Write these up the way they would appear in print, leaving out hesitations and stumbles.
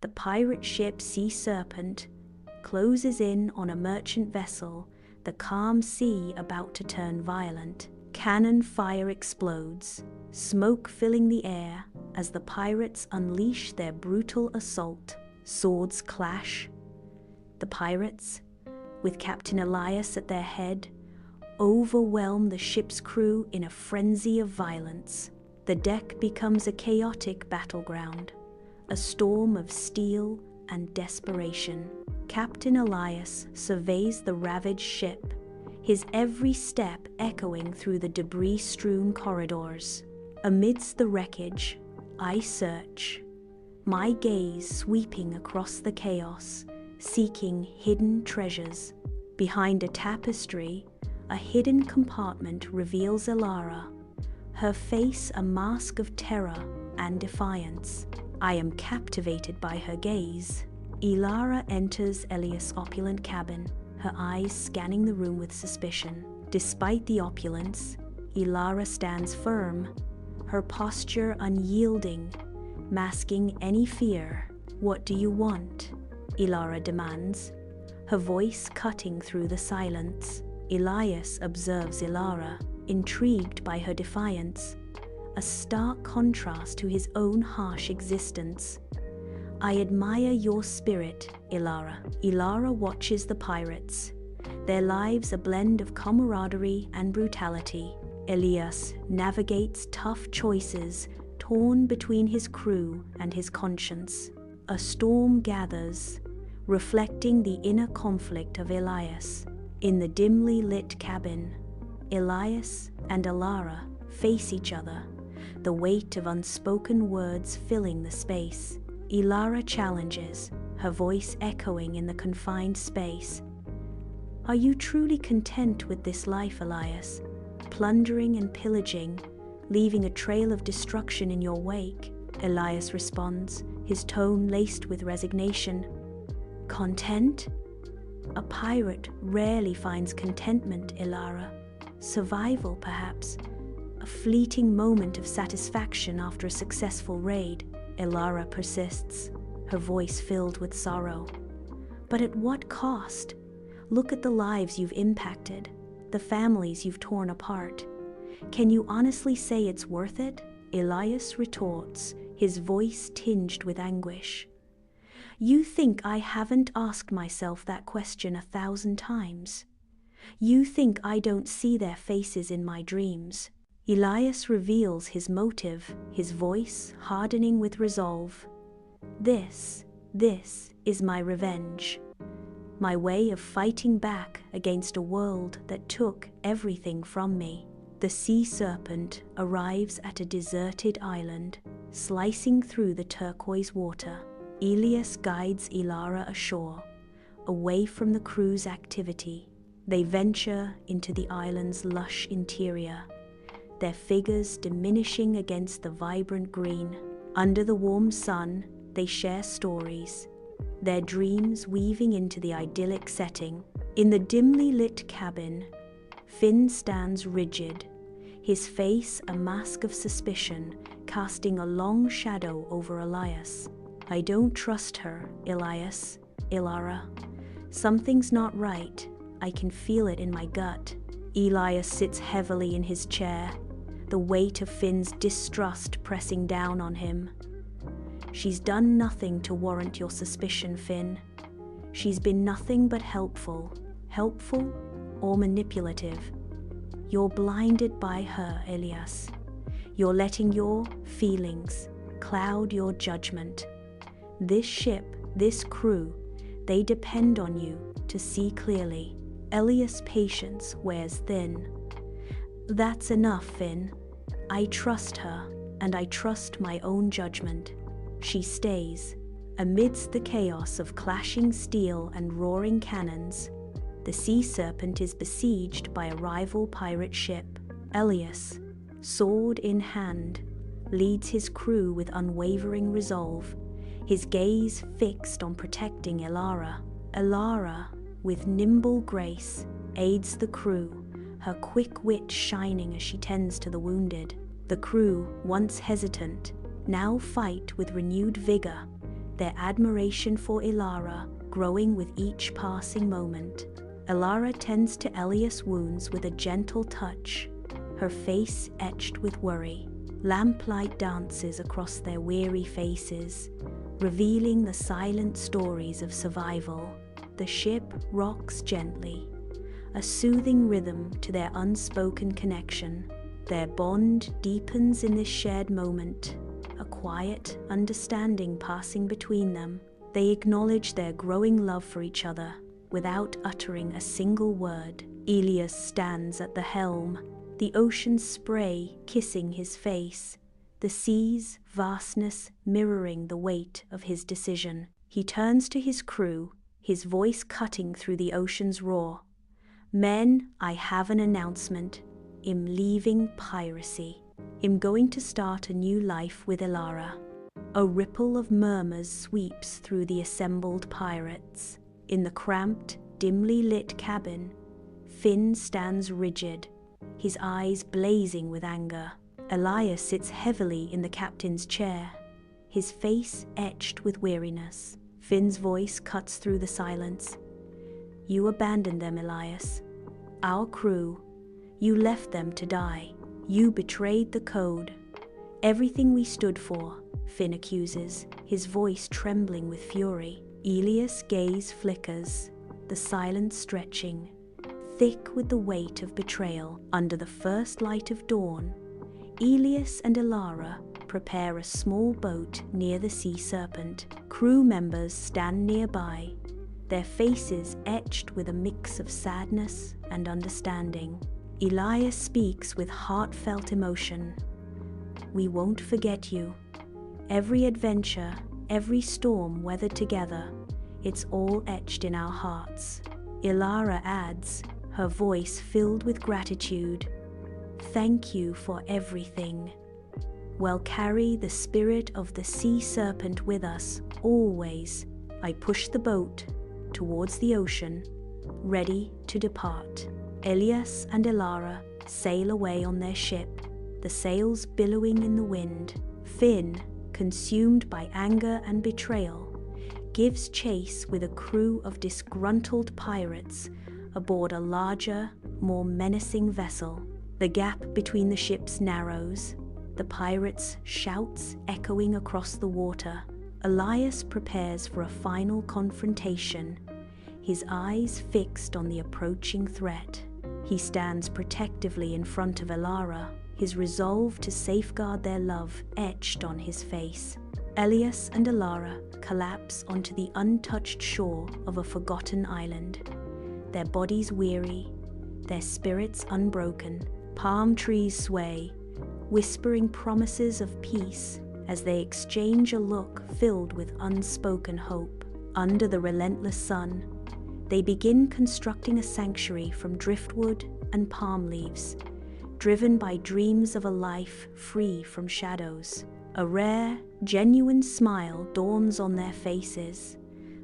The pirate ship Sea Serpent closes in on a merchant vessel, the calm sea about to turn violent. Cannon fire explodes, smoke filling the air as the pirates unleash their brutal assault. Swords clash. The pirates, with Captain Elias at their head, overwhelm the ship's crew in a frenzy of violence. The deck becomes a chaotic battleground, a storm of steel and desperation. Captain Elias surveys the ravaged ship, his every step echoing through the debris-strewn corridors. Amidst the wreckage, I search, my gaze sweeping across the chaos, seeking hidden treasures. Behind a tapestry, a hidden compartment reveals Elara, her face a mask of terror and defiance. I am captivated by her gaze. Elara enters Elias' opulent cabin, her eyes scanning the room with suspicion. Despite the opulence, Elara stands firm, her posture unyielding, masking any fear. "What do you want?" Elara demands, her voice cutting through the silence. Elias observes Elara, intrigued by her defiance, a stark contrast to his own harsh existence. "I admire your spirit, Elara." Elara watches the pirates, their lives a blend of camaraderie and brutality. Elias navigates tough choices, torn between his crew and his conscience. A storm gathers, reflecting the inner conflict of Elias. In the dimly lit cabin, Elias and Elara face each other, the weight of unspoken words filling the space. Elara challenges, her voice echoing in the confined space. "Are you truly content with this life, Elias? Plundering and pillaging, leaving a trail of destruction in your wake?" Elias responds, his tone laced with resignation. "Content? A pirate rarely finds contentment, Elara. Survival, perhaps. A fleeting moment of satisfaction after a successful raid." Elara persists, her voice filled with sorrow. "But at what cost? Look at the lives you've impacted, the families you've torn apart. Can you honestly say it's worth it?" Elias retorts, his voice tinged with anguish. "You think I haven't asked myself that question 1,000 times? You think I don't see their faces in my dreams?" Elias reveals his motive, his voice hardening with resolve. This is my revenge. My way of fighting back against a world that took everything from me. The Sea Serpent arrives at a deserted island, slicing through the turquoise water. Elias guides Elara ashore, away from the crew's activity. They venture into the island's lush interior, their figures diminishing against the vibrant green. Under the warm sun, they share stories, their dreams weaving into the idyllic setting. In the dimly lit cabin, Finn stands rigid, his face a mask of suspicion, casting a long shadow over Elias. "I don't trust her, Elias, Elara. Something's not right. I can feel it in my gut." Elias sits heavily in his chair, the weight of Finn's distrust pressing down on him. "She's done nothing to warrant your suspicion, Finn. She's been nothing but helpful or manipulative. You're blinded by her, Elias. You're letting your feelings cloud your judgment. This ship, this crew, they depend on you to see clearly." Elias' patience wears thin. "That's enough, Finn. I trust her, and I trust my own judgment." She stays. Amidst the chaos of clashing steel and roaring cannons, the Sea Serpent is besieged by a rival pirate ship. Elias, sword in hand, leads his crew with unwavering resolve, his gaze fixed on protecting Elara. Elara, with nimble grace, aids the crew, her quick wit shining as she tends to the wounded. The crew, once hesitant, now fight with renewed vigor, their admiration for Ilara growing with each passing moment. Ilara tends to Elias' wounds with a gentle touch, her face etched with worry. Lamplight dances across their weary faces, revealing the silent stories of survival. The ship rocks gently, a soothing rhythm to their unspoken connection. Their bond deepens in this shared moment, a quiet understanding passing between them. They acknowledge their growing love for each other without uttering a single word. Elias stands at the helm, the ocean's spray kissing his face, the sea's vastness mirroring the weight of his decision. He turns to his crew, his voice cutting through the ocean's roar. "Men, I have an announcement. I'm leaving piracy. I'm going to start a new life with Ilara." A ripple of murmurs sweeps through the assembled pirates. In the cramped, dimly lit cabin, Finn stands rigid, his eyes blazing with anger. Elias sits heavily in the captain's chair, his face etched with weariness. Finn's voice cuts through the silence. "You abandoned them, Elias. Our crew. You left them to die. You betrayed the code. Everything we stood for," Finn accuses, his voice trembling with fury. Elias' gaze flickers, the silence stretching, thick with the weight of betrayal. Under the first light of dawn, Elias and Ilara prepare a small boat near the Sea Serpent. Crew members stand nearby, their faces etched with a mix of sadness and understanding. Elias speaks with heartfelt emotion. "We won't forget you. Every adventure, every storm weathered together, it's all etched in our hearts." Ilara adds, her voice filled with gratitude, "Thank you for everything. We'll carry the spirit of the Sea Serpent with us, always." I push the boat towards the ocean, ready to depart. Elias and Ilara sail away on their ship, the sails billowing in the wind. Finn, consumed by anger and betrayal, gives chase with a crew of disgruntled pirates aboard a larger, more menacing vessel. The gap between the ships narrows, the pirates' shouts echoing across the water. Elias prepares for a final confrontation, his eyes fixed on the approaching threat. He stands protectively in front of Ilara, his resolve to safeguard their love etched on his face. Elias and Ilara collapse onto the untouched shore of a forgotten island, their bodies weary, their spirits unbroken. Palm trees sway, whispering promises of peace as they exchange a look filled with unspoken hope. Under the relentless sun, they begin constructing a sanctuary from driftwood and palm leaves, driven by dreams of a life free from shadows. A rare, genuine smile dawns on their faces,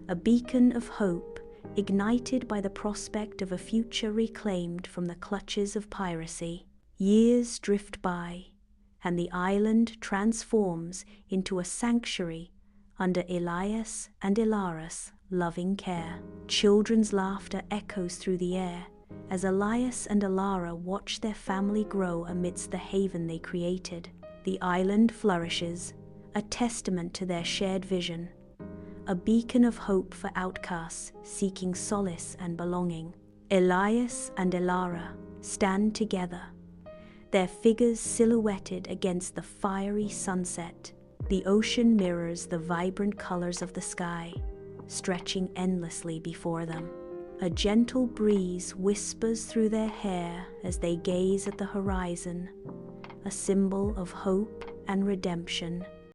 a beacon of hope ignited by the prospect of a future reclaimed from the clutches of piracy. Years drift by, and the island transforms into a sanctuary under Elias and Ilara's loving care. Children's laughter echoes through the air as Elias and Ilara watch their family grow amidst the haven they created. The island flourishes, a testament to their shared vision, a beacon of hope for outcasts seeking solace and belonging. Elias and Ilara stand together, their figures silhouetted against the fiery sunset. The ocean mirrors the vibrant colors of the sky, stretching endlessly before them. A gentle breeze whispers through their hair as they gaze at the horizon, a symbol of hope and redemption.